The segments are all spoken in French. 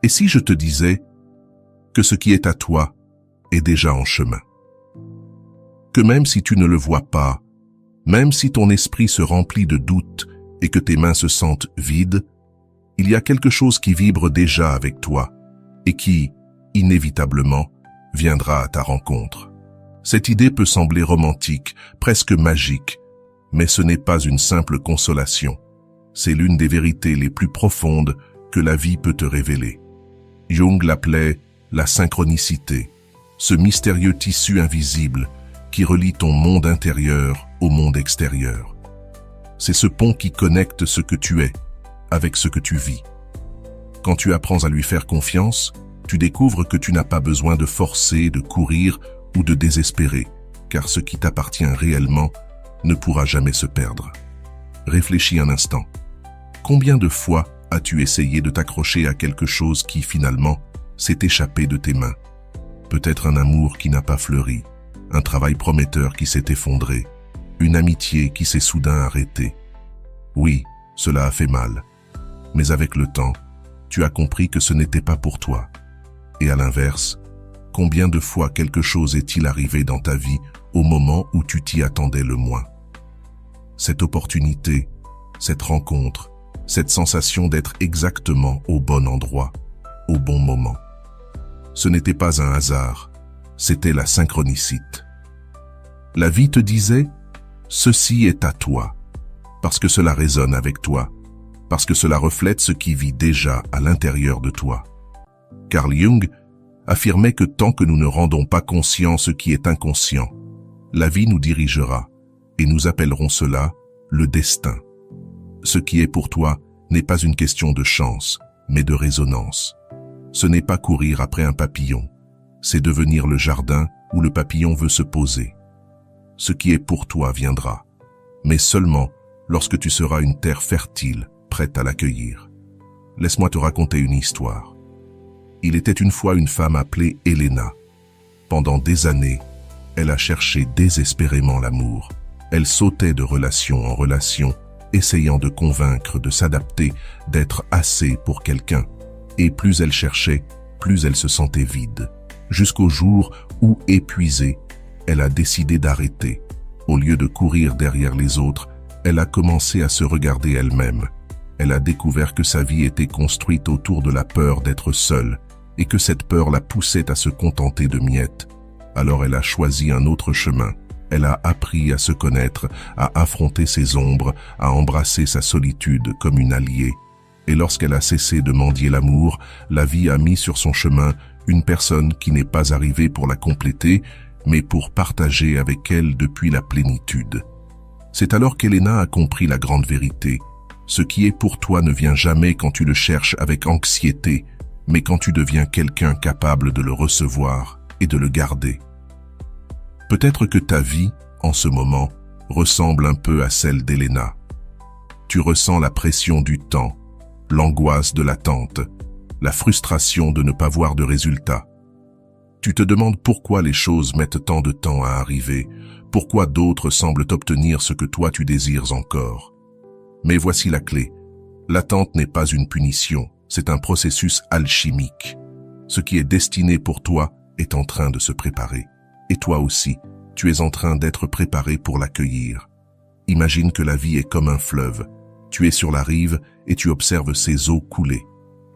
Et si je te disais que ce qui est à toi est déjà en chemin? Que même si tu ne le vois pas, même si ton esprit se remplit de doutes et que tes mains se sentent vides, il y a quelque chose qui vibre déjà avec toi et qui, inévitablement, viendra à ta rencontre. Cette idée peut sembler romantique, presque magique, mais ce n'est pas une simple consolation. C'est l'une des vérités les plus profondes que la vie peut te révéler. Jung l'appelait la synchronicité, ce mystérieux tissu invisible qui relie ton monde intérieur au monde extérieur. C'est ce pont qui connecte ce que tu es avec ce que tu vis. Quand tu apprends à lui faire confiance, tu découvres que tu n'as pas besoin de forcer, de courir ou de désespérer, car ce qui t'appartient réellement ne pourra jamais se perdre. Réfléchis un instant. Combien de fois as-tu essayé de t'accrocher à quelque chose qui, finalement, s'est échappé de tes mains? Peut-être un amour qui n'a pas fleuri, un travail prometteur qui s'est effondré, une amitié qui s'est soudain arrêtée. Oui, cela a fait mal. Mais avec le temps, tu as compris que ce n'était pas pour toi. Et à l'inverse, combien de fois quelque chose est-il arrivé dans ta vie au moment où tu t'y attendais le moins? Cette opportunité, cette rencontre, cette sensation d'être exactement au bon endroit, au bon moment. Ce n'était pas un hasard, c'était la synchronicité. La vie te disait, ceci est à toi, parce que cela résonne avec toi, parce que cela reflète ce qui vit déjà à l'intérieur de toi. Carl Jung affirmait que tant que nous ne rendons pas conscient ce qui est inconscient, la vie nous dirigera, et nous appellerons cela le destin. Ce qui est pour toi n'est pas une question de chance, mais de résonance. Ce n'est pas courir après un papillon, c'est devenir le jardin où le papillon veut se poser. Ce qui est pour toi viendra, mais seulement lorsque tu seras une terre fertile, prête à l'accueillir. Laisse-moi te raconter une histoire. Il était une fois une femme appelée Elena. Pendant des années, elle a cherché désespérément l'amour. Elle sautait de relation en relation, essayant de convaincre, de s'adapter, d'être assez pour quelqu'un. Et plus elle cherchait, plus elle se sentait vide. Jusqu'au jour où, épuisée, elle a décidé d'arrêter. Au lieu de courir derrière les autres, elle a commencé à se regarder elle-même. Elle a découvert que sa vie était construite autour de la peur d'être seule et que cette peur la poussait à se contenter de miettes. Alors elle a choisi un autre chemin. Elle a appris à se connaître, à affronter ses ombres, à embrasser sa solitude comme une alliée. Et lorsqu'elle a cessé de mendier l'amour, la vie a mis sur son chemin une personne qui n'est pas arrivée pour la compléter, mais pour partager avec elle depuis la plénitude. C'est alors qu'Elena a compris la grande vérité. Ce qui est pour toi ne vient jamais quand tu le cherches avec anxiété, mais quand tu deviens quelqu'un capable de le recevoir et de le garder. Peut-être que ta vie, en ce moment, ressemble un peu à celle d'Elena. Tu ressens la pression du temps, l'angoisse de l'attente, la frustration de ne pas voir de résultat. Tu te demandes pourquoi les choses mettent tant de temps à arriver, pourquoi d'autres semblent obtenir ce que toi tu désires encore. Mais voici la clé. L'attente n'est pas une punition, c'est un processus alchimique. Ce qui est destiné pour toi est en train de se préparer. Et toi aussi, tu es en train d'être préparé pour l'accueillir. Imagine que la vie est comme un fleuve. Tu es sur la rive et tu observes ses eaux couler.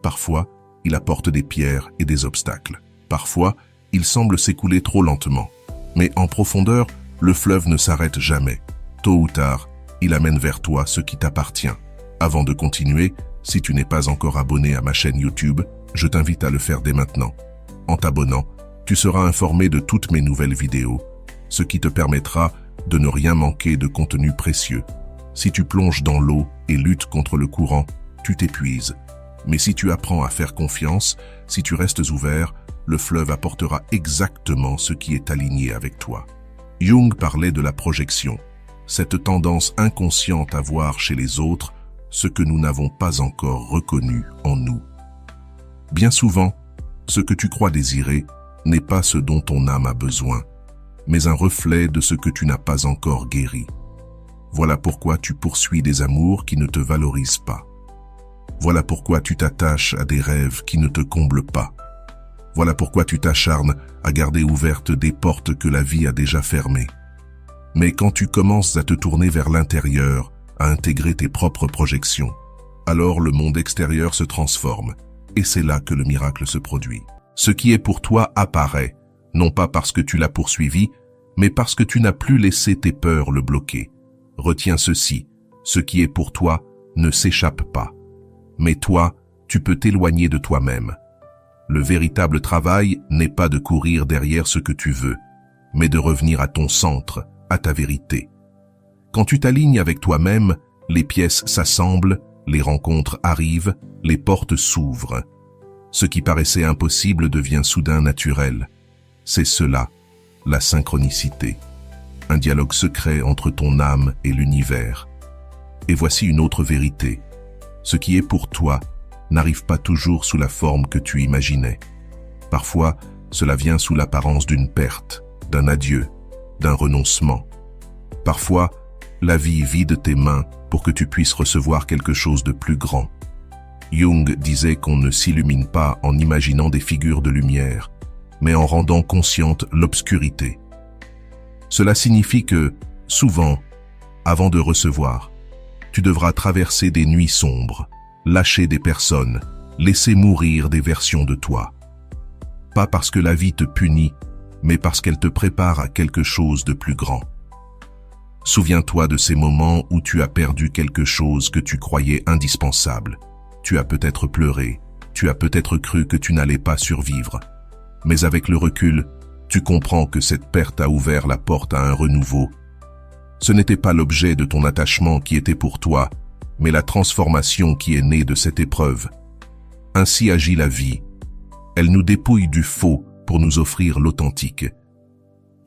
Parfois, il apporte des pierres et des obstacles. Parfois, il semble s'écouler trop lentement. Mais en profondeur, le fleuve ne s'arrête jamais. Tôt ou tard, il amène vers toi ce qui t'appartient. Avant de continuer, si tu n'es pas encore abonné à ma chaîne YouTube, je t'invite à le faire dès maintenant. En t'abonnant, tu seras informé de toutes mes nouvelles vidéos, ce qui te permettra de ne rien manquer de contenu précieux. Si tu plonges dans l'eau et luttes contre le courant, tu t'épuises. Mais si tu apprends à faire confiance, si tu restes ouvert, le fleuve apportera exactement ce qui est aligné avec toi. Jung parlait de la projection, cette tendance inconsciente à voir chez les autres ce que nous n'avons pas encore reconnu en nous. Bien souvent, ce que tu crois désirer n'est pas ce dont ton âme a besoin, mais un reflet de ce que tu n'as pas encore guéri. Voilà pourquoi tu poursuis des amours qui ne te valorisent pas. Voilà pourquoi tu t'attaches à des rêves qui ne te comblent pas. Voilà pourquoi tu t'acharnes à garder ouvertes des portes que la vie a déjà fermées. Mais quand tu commences à te tourner vers l'intérieur, à intégrer tes propres projections, alors le monde extérieur se transforme, et c'est là que le miracle se produit. Ce qui est pour toi apparaît, non pas parce que tu l'as poursuivi, mais parce que tu n'as plus laissé tes peurs le bloquer. Retiens ceci, ce qui est pour toi ne s'échappe pas. Mais toi, tu peux t'éloigner de toi-même. Le véritable travail n'est pas de courir derrière ce que tu veux, mais de revenir à ton centre, à ta vérité. Quand tu t'alignes avec toi-même, les pièces s'assemblent, les rencontres arrivent, les portes s'ouvrent. Ce qui paraissait impossible devient soudain naturel. C'est cela, la synchronicité. Un dialogue secret entre ton âme et l'univers. Et voici une autre vérité. Ce qui est pour toi n'arrive pas toujours sous la forme que tu imaginais. Parfois, cela vient sous l'apparence d'une perte, d'un adieu, d'un renoncement. Parfois, la vie vide tes mains pour que tu puisses recevoir quelque chose de plus grand. Jung disait qu'on ne s'illumine pas en imaginant des figures de lumière, mais en rendant consciente l'obscurité. Cela signifie que, souvent, avant de recevoir, tu devras traverser des nuits sombres, lâcher des personnes, laisser mourir des versions de toi. Pas parce que la vie te punit, mais parce qu'elle te prépare à quelque chose de plus grand. Souviens-toi de ces moments où tu as perdu quelque chose que tu croyais indispensable. Tu as peut-être pleuré, tu as peut-être cru que tu n'allais pas survivre. Mais avec le recul, tu comprends que cette perte a ouvert la porte à un renouveau. Ce n'était pas l'objet de ton attachement qui était pour toi, mais la transformation qui est née de cette épreuve. Ainsi agit la vie. Elle nous dépouille du faux pour nous offrir l'authentique.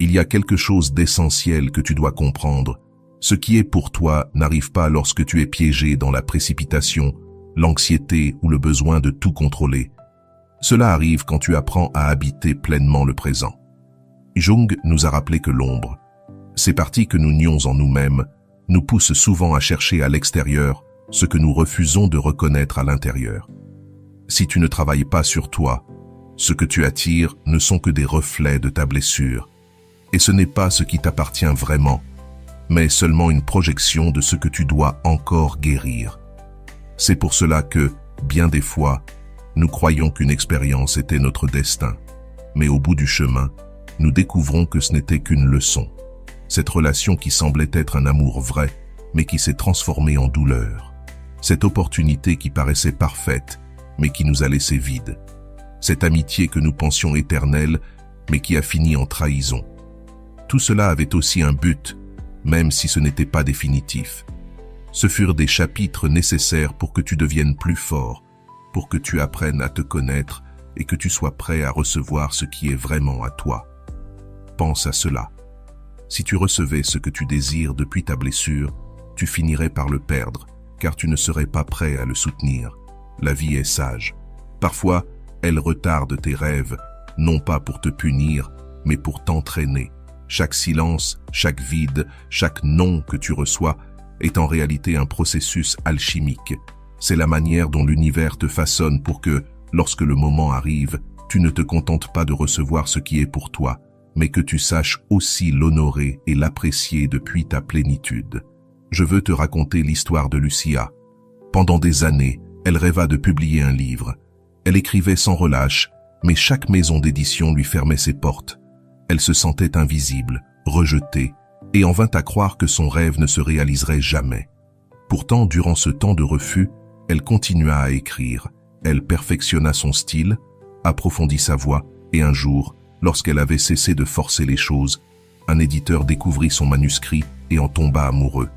Il y a quelque chose d'essentiel que tu dois comprendre. Ce qui est pour toi n'arrive pas lorsque tu es piégé dans la précipitation, l'anxiété ou le besoin de tout contrôler. Cela arrive quand tu apprends à habiter pleinement le présent. Jung nous a rappelé que l'ombre, ces parties que nous nions en nous-mêmes, nous poussent souvent à chercher à l'extérieur ce que nous refusons de reconnaître à l'intérieur. Si tu ne travailles pas sur toi, ce que tu attires ne sont que des reflets de ta blessure. Et ce n'est pas ce qui t'appartient vraiment, mais seulement une projection de ce que tu dois encore guérir. C'est pour cela que, bien des fois, nous croyons qu'une expérience était notre destin, mais au bout du chemin, nous découvrons que ce n'était qu'une leçon. Cette relation qui semblait être un amour vrai, mais qui s'est transformée en douleur. Cette opportunité qui paraissait parfaite, mais qui nous a laissés vides. Cette amitié que nous pensions éternelle, mais qui a fini en trahison. Tout cela avait aussi un but, même si ce n'était pas définitif. Ce furent des chapitres nécessaires pour que tu deviennes plus fort, pour que tu apprennes à te connaître et que tu sois prêt à recevoir ce qui est vraiment à toi. Pense à cela. Si tu recevais ce que tu désires depuis ta blessure, tu finirais par le perdre, car tu ne serais pas prêt à le soutenir. La vie est sage. Parfois, elle retarde tes rêves, non pas pour te punir, mais pour t'entraîner. Chaque silence, chaque vide, chaque non que tu reçois est en réalité un processus alchimique. C'est la manière dont l'univers te façonne pour que, lorsque le moment arrive, tu ne te contentes pas de recevoir ce qui est pour toi, mais que tu saches aussi l'honorer et l'apprécier depuis ta plénitude. Je veux te raconter l'histoire de Lucia. Pendant des années, elle rêva de publier un livre. Elle écrivait sans relâche, mais chaque maison d'édition lui fermait ses portes. Elle se sentait invisible, rejetée, et en vint à croire que son rêve ne se réaliserait jamais. Pourtant, durant ce temps de refus, elle continua à écrire. Elle perfectionna son style, approfondit sa voix, et un jour, lorsqu'elle avait cessé de forcer les choses, un éditeur découvrit son manuscrit et en tomba amoureux.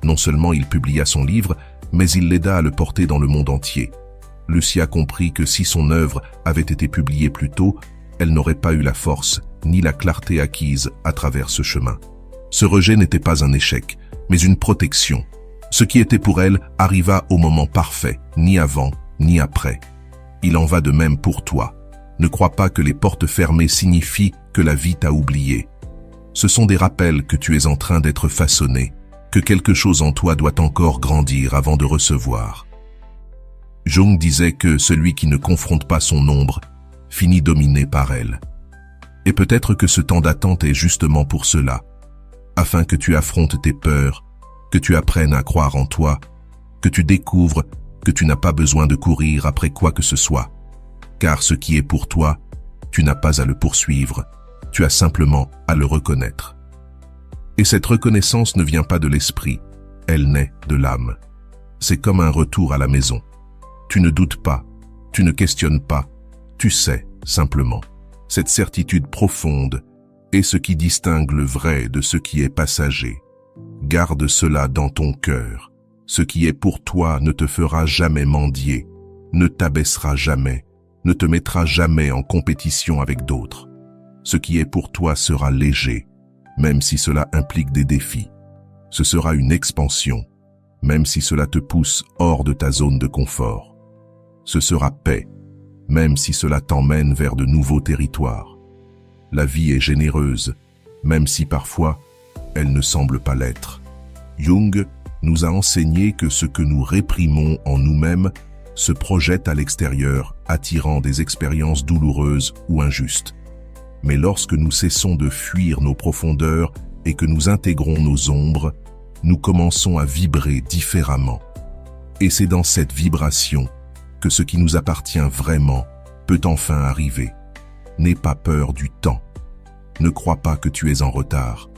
Non seulement il publia son livre, mais il l'aida à le porter dans le monde entier. Lucia comprit que si son œuvre avait été publiée plus tôt, elle n'aurait pas eu la force ni la clarté acquise à travers ce chemin. Ce rejet n'était pas un échec, mais une protection. Ce qui était pour elle arriva au moment parfait, ni avant, ni après. Il en va de même pour toi. Ne crois pas que les portes fermées signifient que la vie t'a oublié. Ce sont des rappels que tu es en train d'être façonné, que quelque chose en toi doit encore grandir avant de recevoir. Jung disait que celui qui ne confronte pas son ombre finit dominé par elle. Et peut-être que ce temps d'attente est justement pour cela, afin que tu affrontes tes peurs, que tu apprennes à croire en toi, que tu découvres que tu n'as pas besoin de courir après quoi que ce soit, car ce qui est pour toi, tu n'as pas à le poursuivre, tu as simplement à le reconnaître. Et cette reconnaissance ne vient pas de l'esprit, elle naît de l'âme. C'est comme un retour à la maison. Tu ne doutes pas, tu ne questionnes pas, tu sais simplement. Cette certitude profonde est ce qui distingue le vrai de ce qui est passager. Garde cela dans ton cœur. Ce qui est pour toi ne te fera jamais mendier, ne t'abaissera jamais, ne te mettra jamais en compétition avec d'autres. Ce qui est pour toi sera léger, même si cela implique des défis. Ce sera une expansion, même si cela te pousse hors de ta zone de confort. Ce sera paix, même si cela t'emmène vers de nouveaux territoires. La vie est généreuse, même si parfois elle ne semble pas l'être. Jung nous a enseigné que ce que nous réprimons en nous-mêmes se projette à l'extérieur, attirant des expériences douloureuses ou injustes. Mais lorsque nous cessons de fuir nos profondeurs et que nous intégrons nos ombres, nous commençons à vibrer différemment. Et c'est dans cette vibration que ce qui nous appartient vraiment peut enfin arriver. N'aie pas peur du temps. Ne crois pas que tu es en retard.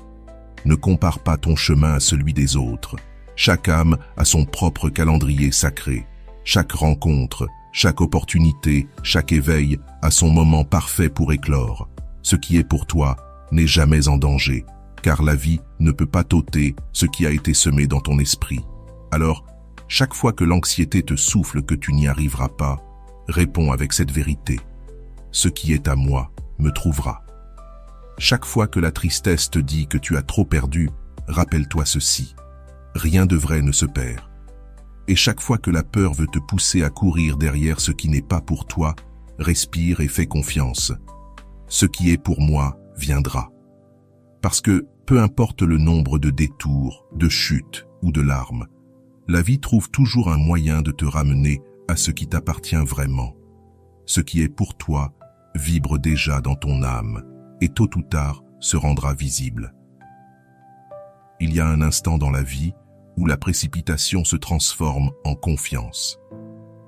Ne compare pas ton chemin à celui des autres. Chaque âme a son propre calendrier sacré. Chaque rencontre, chaque opportunité, chaque éveil a son moment parfait pour éclore. Ce qui est pour toi n'est jamais en danger, car la vie ne peut pas t'ôter ce qui a été semé dans ton esprit. Alors, chaque fois que l'anxiété te souffle que tu n'y arriveras pas, réponds avec cette vérité. Ce qui est à moi me trouvera. Chaque fois que la tristesse te dit que tu as trop perdu, rappelle-toi ceci. Rien de vrai ne se perd. Et chaque fois que la peur veut te pousser à courir derrière ce qui n'est pas pour toi, respire et fais confiance. Ce qui est pour moi viendra. Parce que, peu importe le nombre de détours, de chutes ou de larmes, la vie trouve toujours un moyen de te ramener à ce qui t'appartient vraiment. Ce qui est pour toi vibre déjà dans ton âme et tôt ou tard se rendra visible. Il y a un instant dans la vie où la précipitation se transforme en confiance.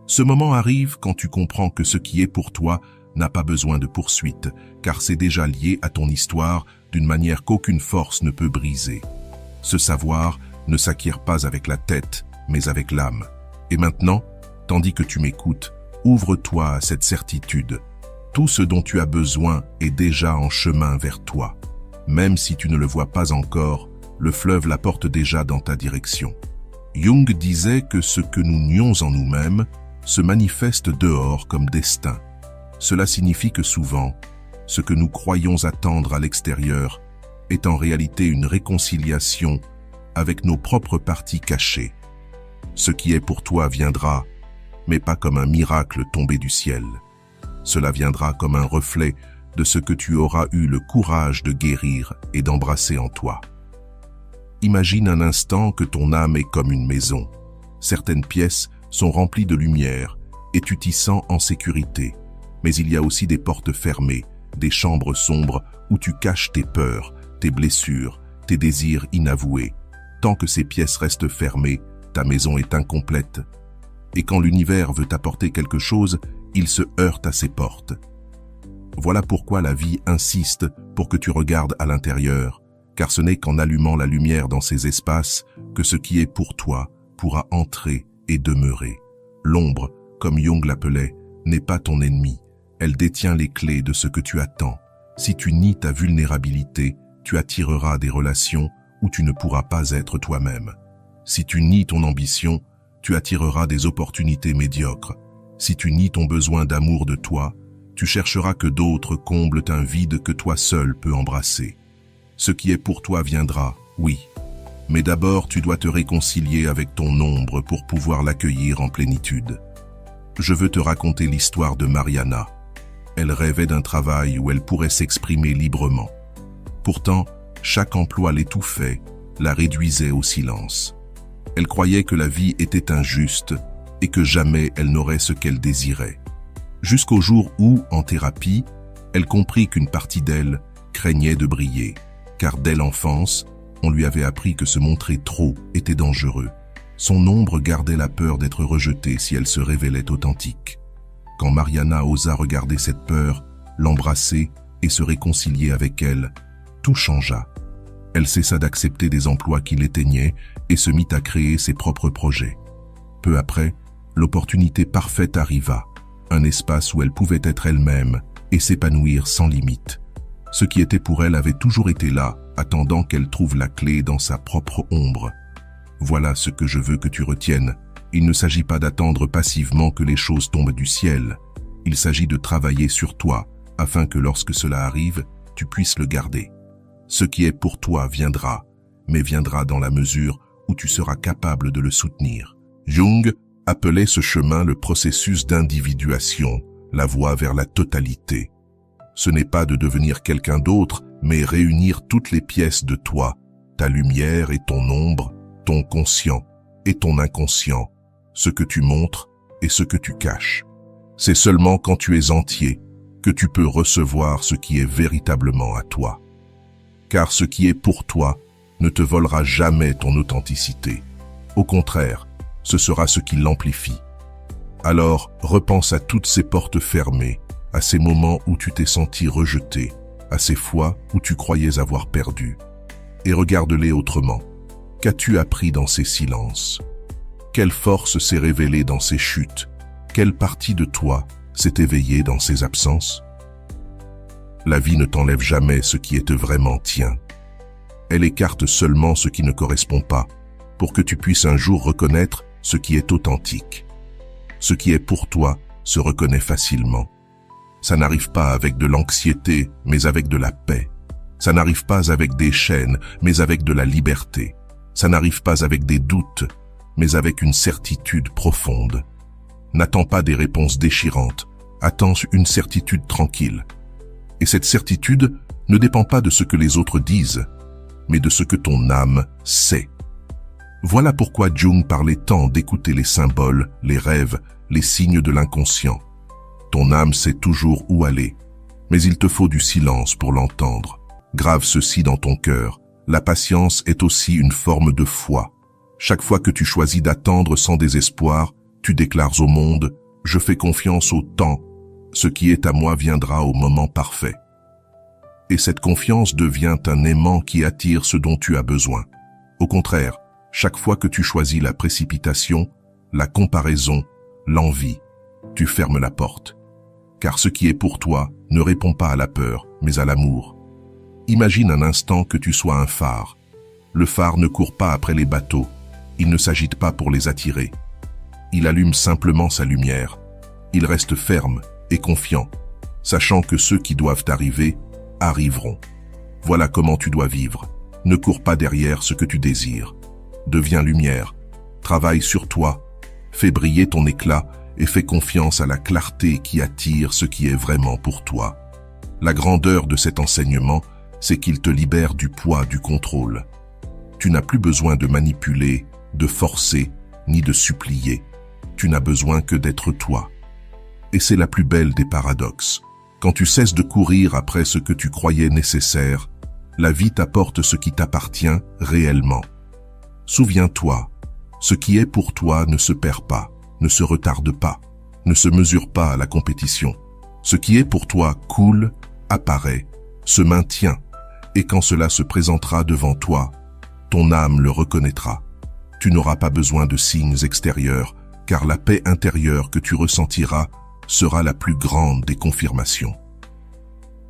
Ce moment arrive quand tu comprends que ce qui est pour toi n'a pas besoin de poursuite, car c'est déjà lié à ton histoire d'une manière qu'aucune force ne peut briser. Ce savoir ne s'acquiert pas avec la tête, mais avec l'âme. Et maintenant, tandis que tu m'écoutes, ouvre-toi à cette certitude. Tout ce dont tu as besoin est déjà en chemin vers toi. Même si tu ne le vois pas encore, le fleuve l'apporte déjà dans ta direction. Jung disait que ce que nous nions en nous-mêmes se manifeste dehors comme destin. Cela signifie que souvent, ce que nous croyons attendre à l'extérieur est en réalité une réconciliation avec nos propres parties cachées. Ce qui est pour toi viendra, mais pas comme un miracle tombé du ciel. Cela viendra comme un reflet de ce que tu auras eu le courage de guérir et d'embrasser en toi. Imagine un instant que ton âme est comme une maison. Certaines pièces sont remplies de lumière et tu t'y sens en sécurité. Mais il y a aussi des portes fermées, des chambres sombres où tu caches tes peurs, tes blessures, tes désirs inavoués. Tant que ces pièces restent fermées, ta maison est incomplète. Et quand l'univers veut t'apporter quelque chose, il se heurte à ses portes. Voilà pourquoi la vie insiste pour que tu regardes à l'intérieur, car ce n'est qu'en allumant la lumière dans ces espaces que ce qui est pour toi pourra entrer et demeurer. L'ombre, comme Jung l'appelait, n'est pas ton ennemi. Elle détient les clés de ce que tu attends. Si tu nies ta vulnérabilité, tu attireras des relations où tu ne pourras pas être toi-même. Si tu nies ton ambition, tu attireras des opportunités médiocres. Si tu nies ton besoin d'amour de toi, tu chercheras que d'autres comblent un vide que toi seul peux embrasser. Ce qui est pour toi viendra, oui. Mais d'abord, tu dois te réconcilier avec ton ombre pour pouvoir l'accueillir en plénitude. Je veux te raconter l'histoire de Mariana. Elle rêvait d'un travail où elle pourrait s'exprimer librement. Pourtant, chaque emploi l'étouffait, la réduisait au silence. Elle croyait que la vie était injuste et que jamais elle n'aurait ce qu'elle désirait. Jusqu'au jour où, en thérapie, elle comprit qu'une partie d'elle craignait de briller, car dès l'enfance, on lui avait appris que se montrer trop était dangereux. Son ombre gardait la peur d'être rejetée si elle se révélait authentique. Quand Mariana osa regarder cette peur, l'embrasser et se réconcilier avec elle, tout changea. Elle cessa d'accepter des emplois qui l'éteignaient et se mit à créer ses propres projets. Peu après, l'opportunité parfaite arriva, un espace où elle pouvait être elle-même et s'épanouir sans limite. Ce qui était pour elle avait toujours été là, attendant qu'elle trouve la clé dans sa propre ombre. Voilà ce que je veux que tu retiennes. Il ne s'agit pas d'attendre passivement que les choses tombent du ciel. Il s'agit de travailler sur toi, afin que lorsque cela arrive, tu puisses le garder. Ce qui est pour toi viendra, mais viendra dans la mesure où tu seras capable de le soutenir. Jung appelait ce chemin le processus d'individuation, la voie vers la totalité. Ce n'est pas de devenir quelqu'un d'autre, mais réunir toutes les pièces de toi, ta lumière et ton ombre, ton conscient et ton inconscient, ce que tu montres et ce que tu caches. C'est seulement quand tu es entier que tu peux recevoir ce qui est véritablement à toi. Car ce qui est pour toi ne te volera jamais ton authenticité. Au contraire, ce sera ce qui l'amplifie. Alors, repense à toutes ces portes fermées, à ces moments où tu t'es senti rejeté, à ces fois où tu croyais avoir perdu. Et regarde-les autrement. Qu'as-tu appris dans ces silences? Quelle force s'est révélée dans ces chutes? Quelle partie de toi s'est éveillée dans ces absences? La vie ne t'enlève jamais ce qui est vraiment tien. Elle écarte seulement ce qui ne correspond pas, pour que tu puisses un jour reconnaître ce qui est authentique. Ce qui est pour toi se reconnaît facilement. Ça n'arrive pas avec de l'anxiété, mais avec de la paix. Ça n'arrive pas avec des chaînes, mais avec de la liberté. Ça n'arrive pas avec des doutes, mais avec une certitude profonde. N'attends pas des réponses déchirantes, attends une certitude tranquille. Et cette certitude ne dépend pas de ce que les autres disent, mais de ce que ton âme sait. Voilà pourquoi Jung parlait tant d'écouter les symboles, les rêves, les signes de l'inconscient. Ton âme sait toujours où aller, mais il te faut du silence pour l'entendre. Grave ceci dans ton cœur, la patience est aussi une forme de foi. Chaque fois que tu choisis d'attendre sans désespoir, tu déclares au monde « Je fais confiance au temps, ce qui est à moi viendra au moment parfait ». Et cette confiance devient un aimant qui attire ce dont tu as besoin. Au contraire, chaque fois que tu choisis la précipitation, la comparaison, l'envie, tu fermes la porte. Car ce qui est pour toi ne répond pas à la peur, mais à l'amour. Imagine un instant que tu sois un phare. Le phare ne court pas après les bateaux, il ne s'agite pas pour les attirer. Il allume simplement sa lumière. Il reste ferme et confiant, sachant que ceux qui doivent arriver, arriveront. Voilà comment tu dois vivre. Ne cours pas derrière ce que tu désires. Deviens lumière, travaille sur toi, fais briller ton éclat et fais confiance à la clarté qui attire ce qui est vraiment pour toi. La grandeur de cet enseignement, c'est qu'il te libère du poids du contrôle. Tu n'as plus besoin de manipuler, de forcer, ni de supplier. Tu n'as besoin que d'être toi. Et c'est la plus belle des paradoxes. Quand tu cesses de courir après ce que tu croyais nécessaire, la vie t'apporte ce qui t'appartient réellement. Souviens-toi, ce qui est pour toi ne se perd pas, ne se retarde pas, ne se mesure pas à la compétition. Ce qui est pour toi coule, apparaît, se maintient, et quand cela se présentera devant toi, ton âme le reconnaîtra. Tu n'auras pas besoin de signes extérieurs, car la paix intérieure que tu ressentiras sera la plus grande des confirmations.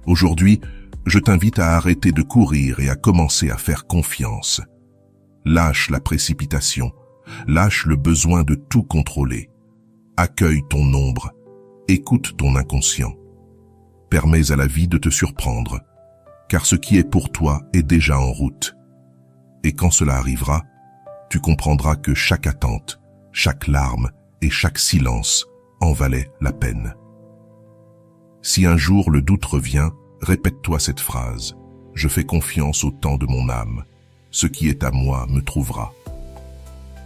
Aujourd'hui, je t'invite à arrêter de courir et à commencer à faire confiance. Lâche la précipitation, lâche le besoin de tout contrôler. Accueille ton ombre, écoute ton inconscient. Permets à la vie de te surprendre, car ce qui est pour toi est déjà en route. Et quand cela arrivera, tu comprendras que chaque attente, chaque larme et chaque silence en valait la peine. Si un jour le doute revient, répète-toi cette phrase. Je fais confiance au temps de mon âme. Ce qui est à moi me trouvera.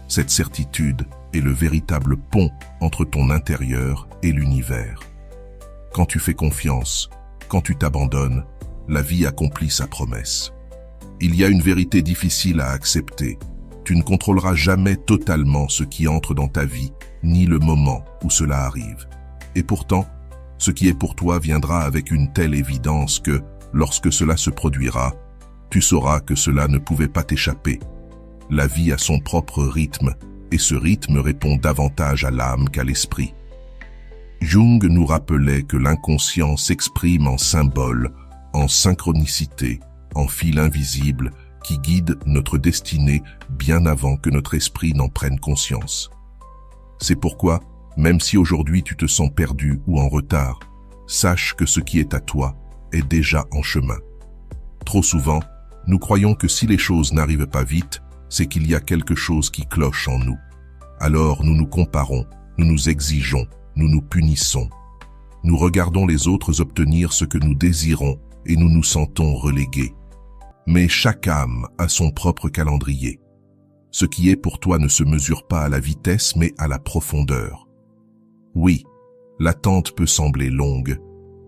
Cette certitude est le véritable pont entre ton intérieur et l'univers. Quand tu fais confiance, quand tu t'abandonnes, la vie accomplit sa promesse. Il y a une vérité difficile à accepter. Tu ne contrôleras jamais totalement ce qui entre dans ta vie, ni le moment où cela arrive. Et pourtant, ce qui est pour toi viendra avec une telle évidence que, lorsque cela se produira, tu sauras que cela ne pouvait pas t'échapper. La vie a son propre rythme, et ce rythme répond davantage à l'âme qu'à l'esprit. Jung nous rappelait que l'inconscient s'exprime en symboles, en synchronicité, en fil invisible qui guide notre destinée bien avant que notre esprit n'en prenne conscience. C'est pourquoi, même si aujourd'hui tu te sens perdu ou en retard, sache que ce qui est à toi est déjà en chemin. Trop souvent, nous croyons que si les choses n'arrivent pas vite, c'est qu'il y a quelque chose qui cloche en nous. Alors nous nous comparons, nous nous exigeons, nous nous punissons. Nous regardons les autres obtenir ce que nous désirons et nous nous sentons relégués. Mais chaque âme a son propre calendrier. Ce qui est pour toi ne se mesure pas à la vitesse mais à la profondeur. Oui, l'attente peut sembler longue,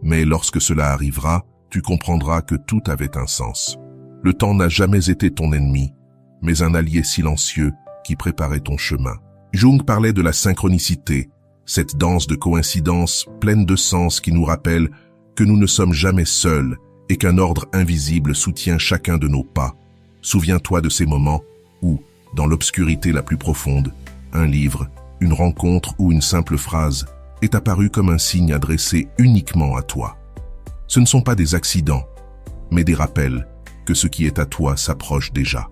mais lorsque cela arrivera, tu comprendras que tout avait un sens. Le temps n'a jamais été ton ennemi, mais un allié silencieux qui préparait ton chemin. Jung parlait de la synchronicité, cette danse de coïncidences pleine de sens qui nous rappelle que nous ne sommes jamais seuls et qu'un ordre invisible soutient chacun de nos pas. Souviens-toi de ces moments où, dans l'obscurité la plus profonde, un livre, une rencontre ou une simple phrase est apparu comme un signe adressé uniquement à toi. Ce ne sont pas des accidents, mais des rappels que ce qui est à toi s'approche déjà.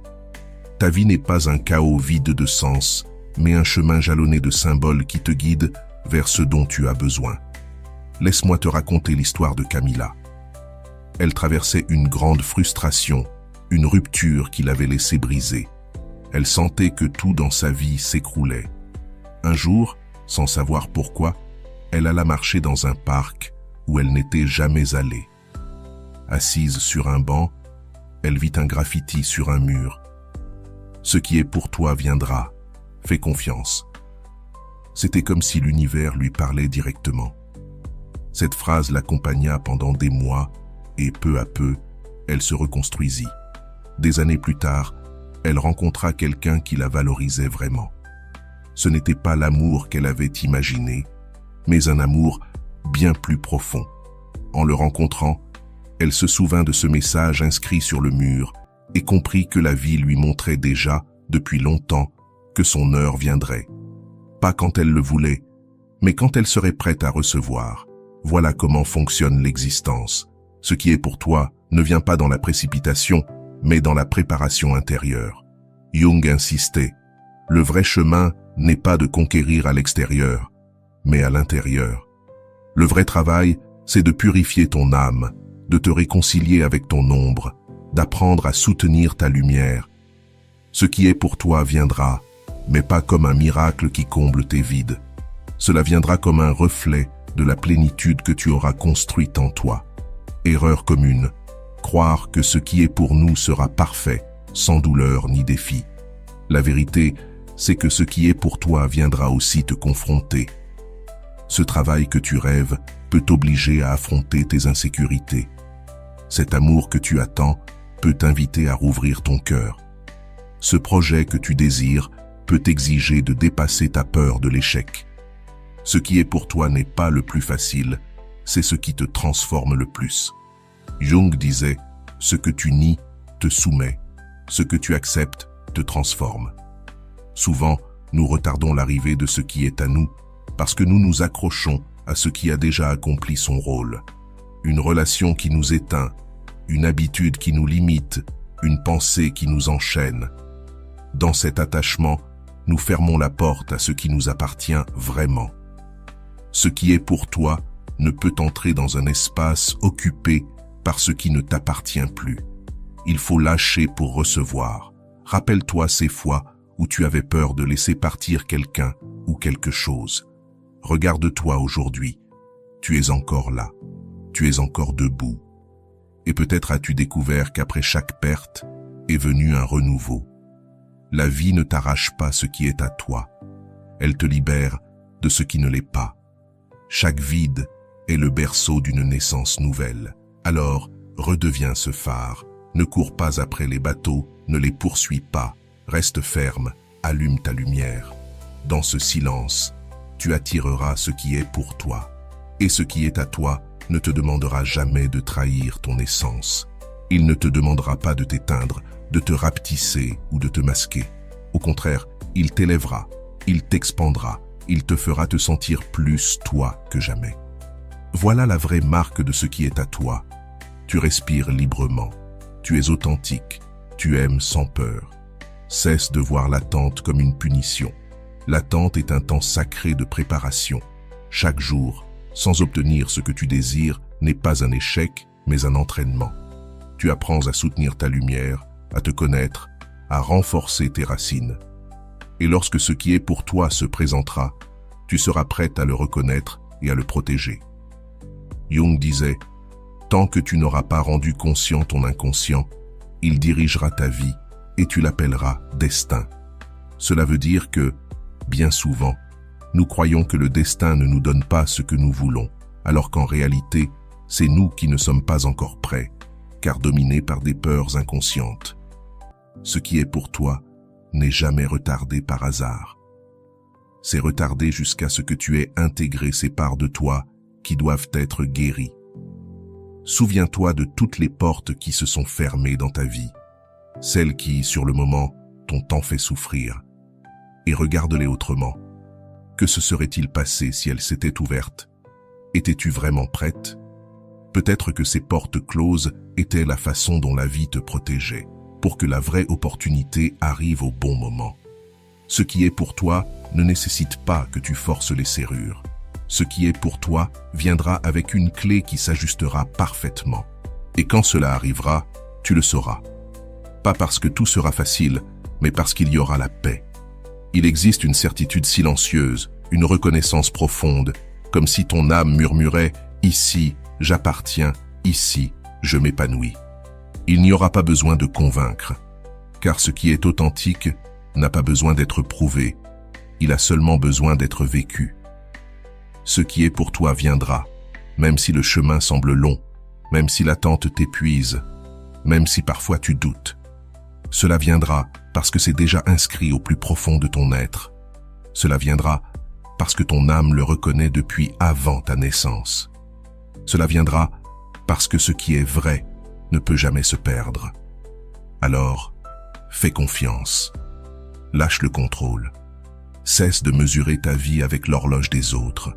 Ta vie n'est pas un chaos vide de sens, mais un chemin jalonné de symboles qui te guident vers ce dont tu as besoin. Laisse-moi te raconter l'histoire de Camilla. Elle traversait une grande frustration, une rupture qui l'avait laissée brisée. Elle sentait que tout dans sa vie s'écroulait. Un jour, sans savoir pourquoi, elle alla marcher dans un parc où elle n'était jamais allée. Assise sur un banc, elle vit un graffiti sur un mur. « Ce qui est pour toi viendra. Fais confiance. » C'était comme si l'univers lui parlait directement. Cette phrase l'accompagna pendant des mois et peu à peu, elle se reconstruisit. Des années plus tard, elle rencontra quelqu'un qui la valorisait vraiment. Ce n'était pas l'amour qu'elle avait imaginé, mais un amour bien plus profond. En le rencontrant, elle se souvint de ce message inscrit sur le mur et comprit que la vie lui montrait déjà, depuis longtemps, que son heure viendrait. Pas quand elle le voulait, mais quand elle serait prête à recevoir. Voilà comment fonctionne l'existence. Ce qui est pour toi ne vient pas dans la précipitation, mais dans la préparation intérieure. Jung insistait, le vrai chemin n'est pas de conquérir à l'extérieur, mais à l'intérieur. Le vrai travail, c'est de purifier ton âme, de te réconcilier avec ton ombre, d'apprendre à soutenir ta lumière. Ce qui est pour toi viendra, mais pas comme un miracle qui comble tes vides. Cela viendra comme un reflet de la plénitude que tu auras construite en toi. Erreur commune, croire que ce qui est pour nous sera parfait, sans douleur ni défi. La vérité, c'est que ce qui est pour toi viendra aussi te confronter. Ce travail que tu rêves peut t'obliger à affronter tes insécurités. Cet amour que tu attends peut t'inviter à rouvrir ton cœur. Ce projet que tu désires peut t'exiger de dépasser ta peur de l'échec. Ce qui est pour toi n'est pas le plus facile, c'est ce qui te transforme le plus. Jung disait, ce que tu nies te soumet, ce que tu acceptes te transforme. Souvent, nous retardons l'arrivée de ce qui est à nous, parce que nous nous accrochons à ce qui a déjà accompli son rôle. Une relation qui nous éteint, une habitude qui nous limite, une pensée qui nous enchaîne. Dans cet attachement, nous fermons la porte à ce qui nous appartient vraiment. Ce qui est pour toi ne peut entrer dans un espace occupé par ce qui ne t'appartient plus. Il faut lâcher pour recevoir. Rappelle-toi ces fois où tu avais peur de laisser partir quelqu'un ou quelque chose. Regarde-toi aujourd'hui. Tu es encore là. Tu es encore debout. Et peut-être as-tu découvert qu'après chaque perte est venu un renouveau. La vie ne t'arrache pas ce qui est à toi. elle te libère de ce qui ne l'est pas. Chaque vide est le berceau d'une naissance nouvelle. Alors, redeviens ce phare. Ne cours pas après les bateaux, ne les poursuis pas. Reste ferme, allume ta lumière. Dans ce silence, tu attireras ce qui est pour toi. Et ce qui est à toi ne te demandera jamais de trahir ton essence. Il ne te demandera pas de t'éteindre, de te rapetisser ou de te masquer. Au contraire, il t'élèvera, il t'expandra, il te fera te sentir plus toi que jamais. Voilà la vraie marque de ce qui est à toi. Tu respires librement, tu es authentique, tu aimes sans peur. Cesse de voir l'attente comme une punition. L'attente est un temps sacré de préparation. Chaque jour, sans obtenir ce que tu désires, n'est pas un échec, mais un entraînement. Tu apprends à soutenir ta lumière, à te connaître, à renforcer tes racines. Et lorsque ce qui est pour toi se présentera, tu seras prête à le reconnaître et à le protéger. Jung disait, « Tant que tu n'auras pas rendu conscient ton inconscient, il dirigera ta vie et tu l'appelleras destin. » Cela veut dire que, bien souvent, nous croyons que le destin ne nous donne pas ce que nous voulons, alors qu'en réalité, c'est nous qui ne sommes pas encore prêts, car dominés par des peurs inconscientes. Ce qui est pour toi n'est jamais retardé par hasard. C'est retardé jusqu'à ce que tu aies intégré ces parts de toi qui doivent être guéries. Souviens-toi de toutes les portes qui se sont fermées dans ta vie, celles qui, sur le moment, t'ont tant fait souffrir, et regarde-les autrement. Que se serait-il passé si elles s'étaient ouvertes? Étais-tu vraiment prête? Peut-être que ces portes closes étaient la façon dont la vie te protégeait, pour que la vraie opportunité arrive au bon moment. Ce qui est pour toi ne nécessite pas que tu forces les serrures. Ce qui est pour toi viendra avec une clé qui s'ajustera parfaitement. Et quand cela arrivera, tu le sauras. Pas parce que tout sera facile, mais parce qu'il y aura la paix. Il existe une certitude silencieuse, une reconnaissance profonde, comme si ton âme murmurait « Ici, j'appartiens, ici, je m'épanouis ». Il n'y aura pas besoin de convaincre, car ce qui est authentique n'a pas besoin d'être prouvé, il a seulement besoin d'être vécu. Ce qui est pour toi viendra, même si le chemin semble long, même si l'attente t'épuise, même si parfois tu doutes. Cela viendra parce que c'est déjà inscrit au plus profond de ton être. Cela viendra parce que ton âme le reconnaît depuis avant ta naissance. Cela viendra parce que ce qui est vrai ne peut jamais se perdre. Alors, fais confiance. Lâche le contrôle. Cesse de mesurer ta vie avec l'horloge des autres.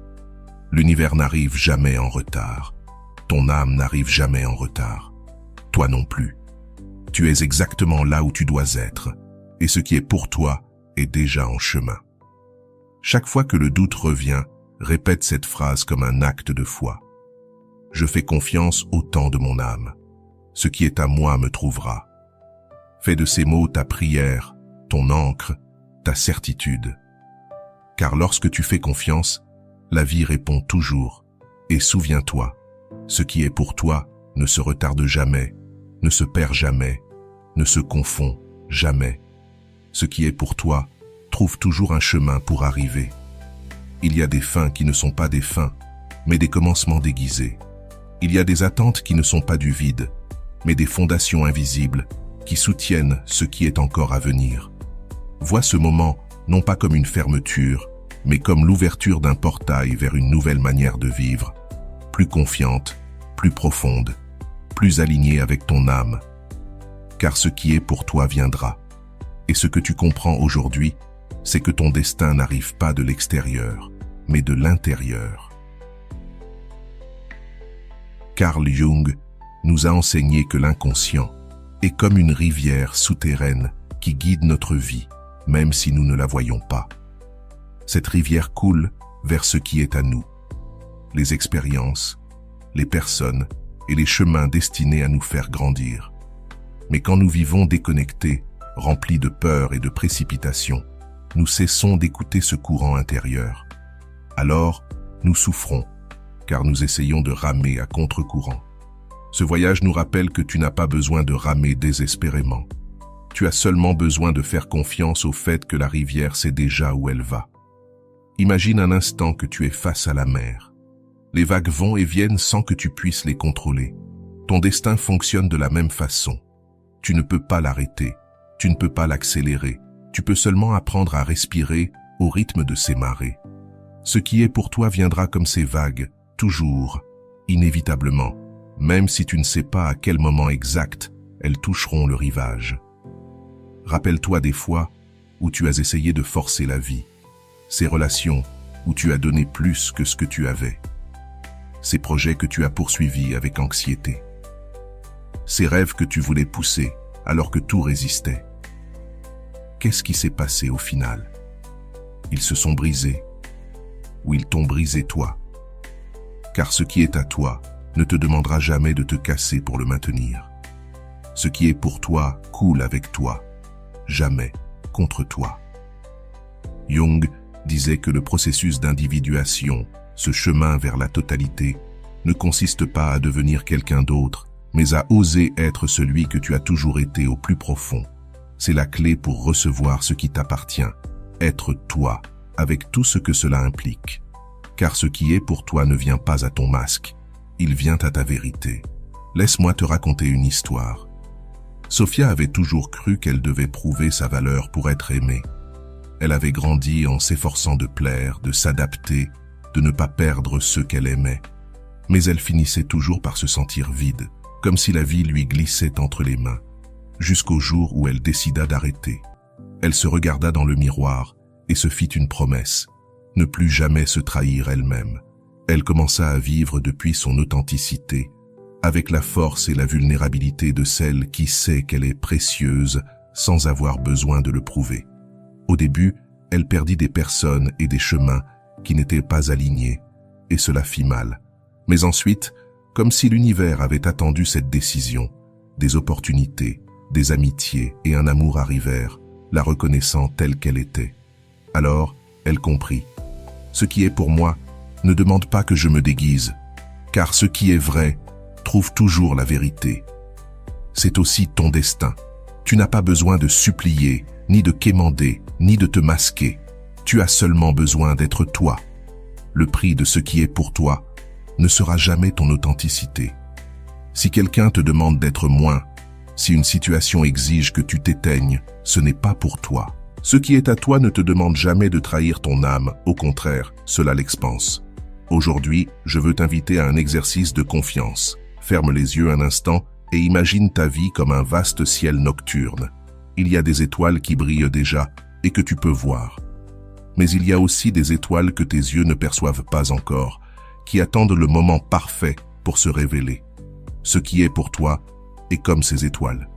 L'univers n'arrive jamais en retard. Ton âme n'arrive jamais en retard. Toi non plus. Tu es exactement là où tu dois être, et ce qui est pour toi est déjà en chemin. Chaque fois que le doute revient, répète cette phrase comme un acte de foi. Je fais confiance au temps de mon âme. Ce qui est à moi me trouvera. Fais de ces mots ta prière, ton ancre, ta certitude. Car lorsque tu fais confiance, la vie répond toujours. Et souviens-toi, ce qui est pour toi ne se retarde jamais, ne se perd jamais, ne se confond jamais. Ce qui est pour toi trouve toujours un chemin pour arriver. Il y a des fins qui ne sont pas des fins, mais des commencements déguisés. Il y a des attentes qui ne sont pas du vide, mais des fondations invisibles qui soutiennent ce qui est encore à venir. Vois ce moment non pas comme une fermeture, mais comme l'ouverture d'un portail vers une nouvelle manière de vivre, plus confiante, plus profonde, plus alignée avec ton âme. Car ce qui est pour toi viendra. Et ce que tu comprends aujourd'hui, c'est que ton destin n'arrive pas de l'extérieur, mais de l'intérieur. Carl Jung nous a enseigné que l'inconscient est comme une rivière souterraine qui guide notre vie, même si nous ne la voyons pas. Cette rivière coule vers ce qui est à nous, les expériences, les personnes et les chemins destinés à nous faire grandir. Mais quand nous vivons déconnectés, remplis de peur et de précipitation, nous cessons d'écouter ce courant intérieur. Alors, nous souffrons, car nous essayons de ramer à contre-courant. Ce voyage nous rappelle que tu n'as pas besoin de ramer désespérément. Tu as seulement besoin de faire confiance au fait que la rivière sait déjà où elle va. Imagine un instant que tu es face à la mer. Les vagues vont et viennent sans que tu puisses les contrôler. Ton destin fonctionne de la même façon. Tu ne peux pas l'arrêter, tu ne peux pas l'accélérer, tu peux seulement apprendre à respirer au rythme de ces marées. Ce qui est pour toi viendra comme ces vagues, toujours, inévitablement, même si tu ne sais pas à quel moment exact elles toucheront le rivage. Rappelle-toi des fois où tu as essayé de forcer la vie, ces relations où tu as donné plus que ce que tu avais, ces projets que tu as poursuivis avec anxiété, ces rêves que tu voulais pousser alors que tout résistait. Qu'est-ce qui s'est passé au final? Ils se sont brisés, ou ils t'ont brisé toi. Car ce qui est à toi ne te demandera jamais de te casser pour le maintenir. Ce qui est pour toi coule avec toi, jamais contre toi. Jung disait que le processus d'individuation, ce chemin vers la totalité, ne consiste pas à devenir quelqu'un d'autre, mais à oser être celui que tu as toujours été au plus profond. C'est la clé pour recevoir ce qui t'appartient, être toi, avec tout ce que cela implique. Car ce qui est pour toi ne vient pas à ton masque, il vient à ta vérité. Laisse-moi te raconter une histoire. Sophia avait toujours cru qu'elle devait prouver sa valeur pour être aimée. Elle avait grandi en s'efforçant de plaire, de s'adapter, de ne pas perdre ceux qu'elle aimait. Mais elle finissait toujours par se sentir vide, comme si la vie lui glissait entre les mains, jusqu'au jour où elle décida d'arrêter. Elle se regarda dans le miroir et se fit une promesse, ne plus jamais se trahir elle-même. Elle commença à vivre depuis son authenticité, avec la force et la vulnérabilité de celle qui sait qu'elle est précieuse sans avoir besoin de le prouver. Au début, elle perdit des personnes et des chemins qui n'étaient pas alignés, et cela fit mal. Mais ensuite, comme si l'univers avait attendu cette décision, des opportunités, des amitiés et un amour arrivèrent, la reconnaissant telle qu'elle était. Alors, elle comprit. Ce qui est pour moi ne demande pas que je me déguise, car ce qui est vrai trouve toujours la vérité. C'est aussi ton destin. Tu n'as pas besoin de supplier, ni de quémander, ni de te masquer. Tu as seulement besoin d'être toi. Le prix de ce qui est pour toi ne sera jamais ton authenticité. Si quelqu'un te demande d'être moins, si une situation exige que tu t'éteignes, ce n'est pas pour toi. Ce qui est à toi ne te demande jamais de trahir ton âme, au contraire, cela l'expanse. Aujourd'hui, je veux t'inviter à un exercice de confiance. Ferme les yeux un instant et imagine ta vie comme un vaste ciel nocturne. Il y a des étoiles qui brillent déjà et que tu peux voir. Mais il y a aussi des étoiles que tes yeux ne perçoivent pas encore, qui attendent le moment parfait pour se révéler. Ce qui est pour toi est comme ces étoiles.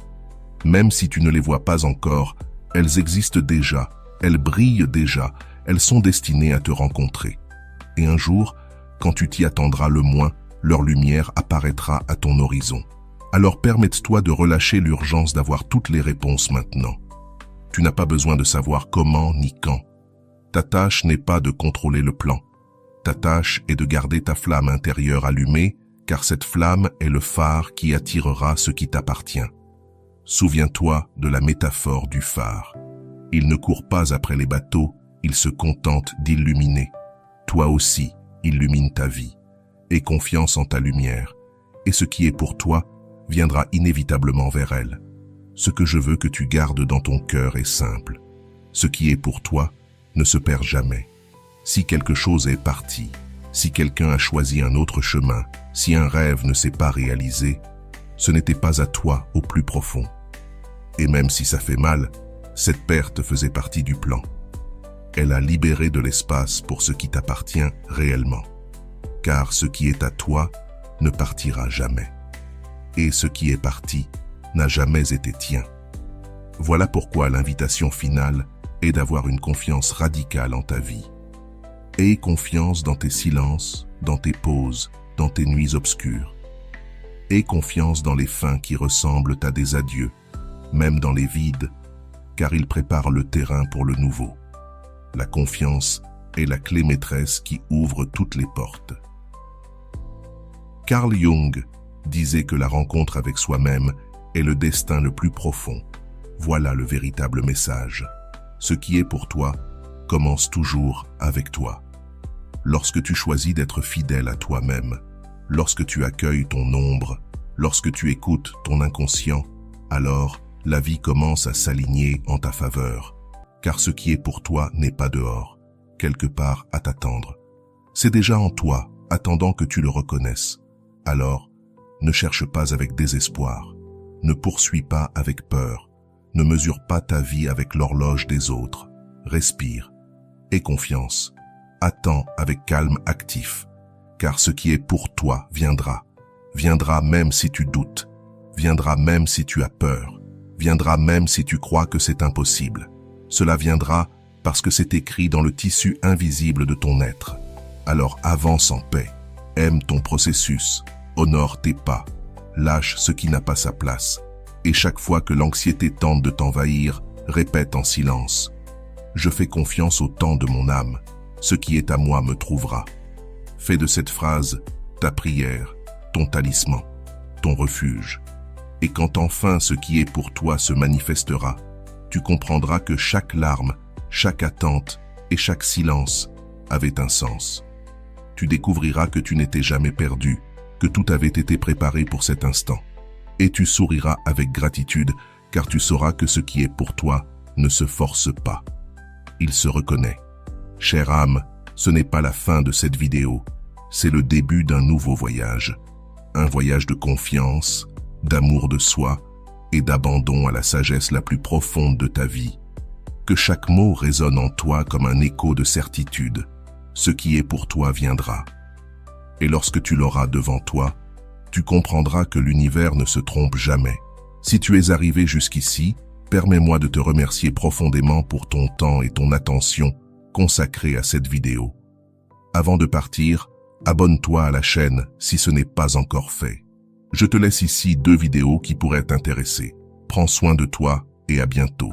Même si tu ne les vois pas encore, elles existent déjà, elles brillent déjà, elles sont destinées à te rencontrer. Et un jour, quand tu t'y attendras le moins, leur lumière apparaîtra à ton horizon. Alors permette-toi de relâcher l'urgence d'avoir toutes les réponses maintenant. Tu n'as pas besoin de savoir comment ni quand. Ta tâche n'est pas de contrôler le plan. Ta tâche est de garder ta flamme intérieure allumée, car cette flamme est le phare qui attirera ce qui t'appartient. Souviens-toi de la métaphore du phare. Il ne court pas après les bateaux, il se contente d'illuminer. Toi aussi, illumine ta vie. Aie confiance en ta lumière, et ce qui est pour toi viendra inévitablement vers elle. Ce que je veux que tu gardes dans ton cœur est simple. Ce qui est pour toi ne se perd jamais. Si quelque chose est parti, si quelqu'un a choisi un autre chemin, si un rêve ne s'est pas réalisé, ce n'était pas à toi au plus profond. Et même si ça fait mal, cette perte faisait partie du plan. Elle a libéré de l'espace pour ce qui t'appartient réellement. Car ce qui est à toi ne partira jamais. Et ce qui est parti n'a jamais été tien. Voilà pourquoi l'invitation finale est d'avoir une confiance radicale en ta vie. Aie confiance dans tes silences, dans tes pauses, dans tes nuits obscures. Aie confiance dans les fins qui ressemblent à des adieux, même dans les vides, car ils préparent le terrain pour le nouveau. La confiance est la clé maîtresse qui ouvre toutes les portes. Carl Jung disait que la rencontre avec soi-même est le destin le plus profond. Voilà le véritable message. Ce qui est pour toi commence toujours avec toi. Lorsque tu choisis d'être fidèle à toi-même, lorsque tu accueilles ton ombre, lorsque tu écoutes ton inconscient, alors la vie commence à s'aligner en ta faveur, car ce qui est pour toi n'est pas dehors, quelque part à t'attendre. C'est déjà en toi, attendant que tu le reconnaisses. Alors, ne cherche pas avec désespoir, ne poursuis pas avec peur, ne mesure pas ta vie avec l'horloge des autres. Respire, aie confiance, attends avec calme actif, car ce qui est pour toi viendra. Viendra même si tu doutes, viendra même si tu as peur, viendra même si tu crois que c'est impossible. Cela viendra parce que c'est écrit dans le tissu invisible de ton être. Alors avance en paix, aime ton processus, honore tes pas, lâche ce qui n'a pas sa place. Et chaque fois que l'anxiété tente de t'envahir, répète en silence. Je fais confiance au temps de mon âme, ce qui est à moi me trouvera. Fais de cette phrase ta prière, ton talisman, ton refuge. Et quand enfin ce qui est pour toi se manifestera, tu comprendras que chaque larme, chaque attente et chaque silence avait un sens. Tu découvriras que tu n'étais jamais perdu, que tout avait été préparé pour cet instant. Et tu souriras avec gratitude, car tu sauras que ce qui est pour toi ne se force pas. Il se reconnaît. Chère âme, ce n'est pas la fin de cette vidéo, c'est le début d'un nouveau voyage. Un voyage de confiance, d'amour de soi et d'abandon à la sagesse la plus profonde de ta vie. Que chaque mot résonne en toi comme un écho de certitude. Ce qui est pour toi viendra. Et lorsque tu l'auras devant toi, tu comprendras que l'univers ne se trompe jamais. Si tu es arrivé jusqu'ici, permets-moi de te remercier profondément pour ton temps et ton attention consacrés à cette vidéo. Avant de partir, abonne-toi à la chaîne si ce n'est pas encore fait. Je te laisse ici 2 vidéos qui pourraient t'intéresser. Prends soin de toi et à bientôt.